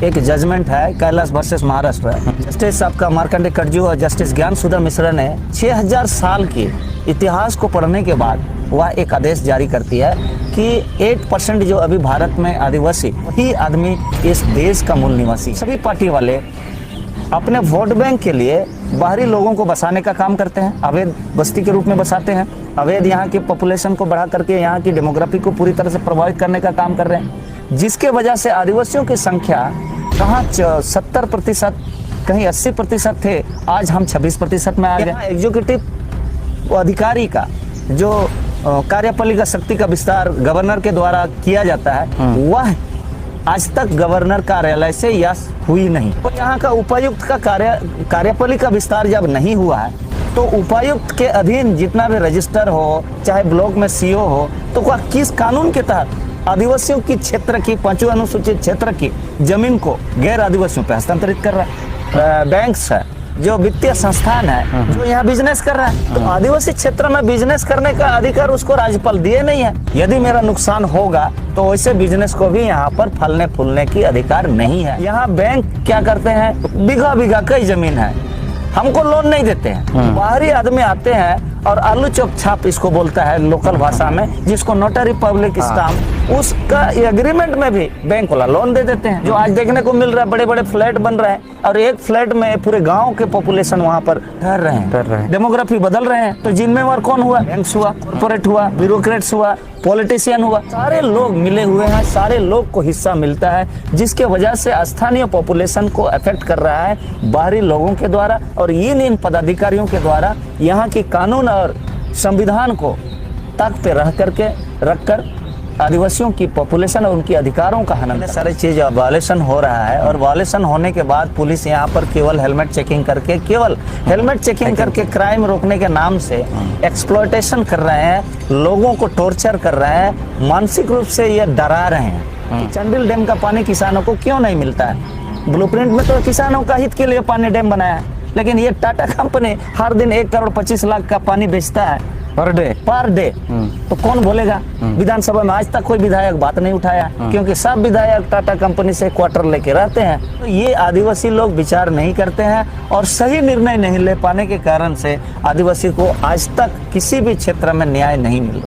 एक जजमेंट है Kailash versus Maharashtra. Justice आपका मार्कंडे कटजू और जस्टिस ज्ञान सुधा मिश्रा ने 6000 साल के इतिहास को पढ़ने के बाद वह एक आदेश जारी करती है कि 8% जो अभी भारत में आदिवासी, वही आदमी इस देश का मूल निवासी। सभी पार्टी वाले अपने वोट बैंक के लिए बाहरी लोगों को बसाने का काम करते हैं, अवैध बस्ती के रूप में बसाते हैं, अवैध यहाँ की पॉपुलेशन को बढ़ा करके यहाँ की डेमोग्राफी को पूरी तरह से प्रभावित करने का काम कर रहे हैं, जिसके वजह से आदिवासियों की संख्या कहाँ 70%, कहीं 80% थे, आज हम 26% में आ गए। एग्जीक्यूटिव अधिकारी का जो कार्यपालिका शक्ति का विस्तार गवर्नर के द्वारा किया जाता है, वह आज तक गवर्नर कार्यालय से यह हुई नहीं। तो यहाँ का उपायुक्त का कार्यपालिका विस्तार जब नहीं हुआ है, तो उपायुक्त के अधीन जितना भी रजिस्टर हो, चाहे ब्लॉक में सीओ हो, तो वह किस कानून के तहत आदिवासियों की क्षेत्र की 5वीं अनुसूचित क्षेत्र की जमीन को गैर आदिवासियों पर हस्तांतरित कर रहा है। बैंक्स है, जो वित्तीय संस्थान है, जो यहाँ बिजनेस कर रहा है, तो आदिवासी क्षेत्र में बिजनेस करने का अधिकार उसको राज्यपाल दिए नहीं है। यदि मेरा नुकसान होगा तो वैसे बिजनेस को भी यहाँ पर फलने फूलने की अधिकार नहीं है। यहाँ बैंक क्या करते हैं, बीघा बीघा कई जमीन है, हमको लोन नहीं देते हैं। बाहरी आदमी आते हैं और आलू चौक छाप इसको बोलता है लोकल भाषा में, जिसको नोटरी पब्लिक स्टाम्प, उसका एग्रीमेंट में भी बैंक वाला लोन दे देते हैं। जो आज देखने को मिल रहा है, बड़े बड़े फ्लैट बन रहे हैं और एक फ्लैट में पूरे गांव के पॉपुलेशन वहां पर ठहर रहे हैं, डेमोग्राफी बदल रहे हैं। तो जिम्मेवार कौन हुआ? बैंक्स हुआ, कॉर्पोरेट हुआ, ब्यूरोक्रेट्स हुआ, पॉलिटिशियन हुआ, सारे लोग मिले हुए हैं, सारे लोग को हिस्सा मिलता है, जिसके वजह से स्थानीय पॉपुलेशन को अफेक्ट कर रहा है बाहरी लोगों के द्वारा और इन पदाधिकारियों के द्वारा यहाँ की कानून और संविधान को तख्त पे रखकर आदिवासियों की पॉपुलेशन और उनके अधिकारों का हनन, सारी चीज वायलेशन हो रहा है। और वायलेशन होने के बाद पुलिस यहाँ पर केवल हेलमेट चेकिंग करके क्राइम रोकने के नाम से एक्सप्लॉयटेशन कर रहे हैं, लोगों को टॉर्चर कर रहे हैं, मानसिक रूप से ये डरा रहे हैं। चंडिल डैम का पानी किसानों को क्यों नहीं मिलता है? ब्लूप्रिंट में तो किसानों का हित के लिए पानी डैम बनाया है, लेकिन ये टाटा कंपनी हर दिन 1 करोड़ 25 लाख का पानी बेचता है पर डे। तो कौन बोलेगा? विधानसभा में आज तक कोई विधायक बात नहीं उठाया, क्योंकि सब विधायक टाटा कंपनी से क्वार्टर लेके रहते हैं। तो ये आदिवासी लोग विचार नहीं करते हैं और सही निर्णय नहीं ले पाने के कारण से आदिवासी को आज तक किसी भी क्षेत्र में न्याय नहीं मिला।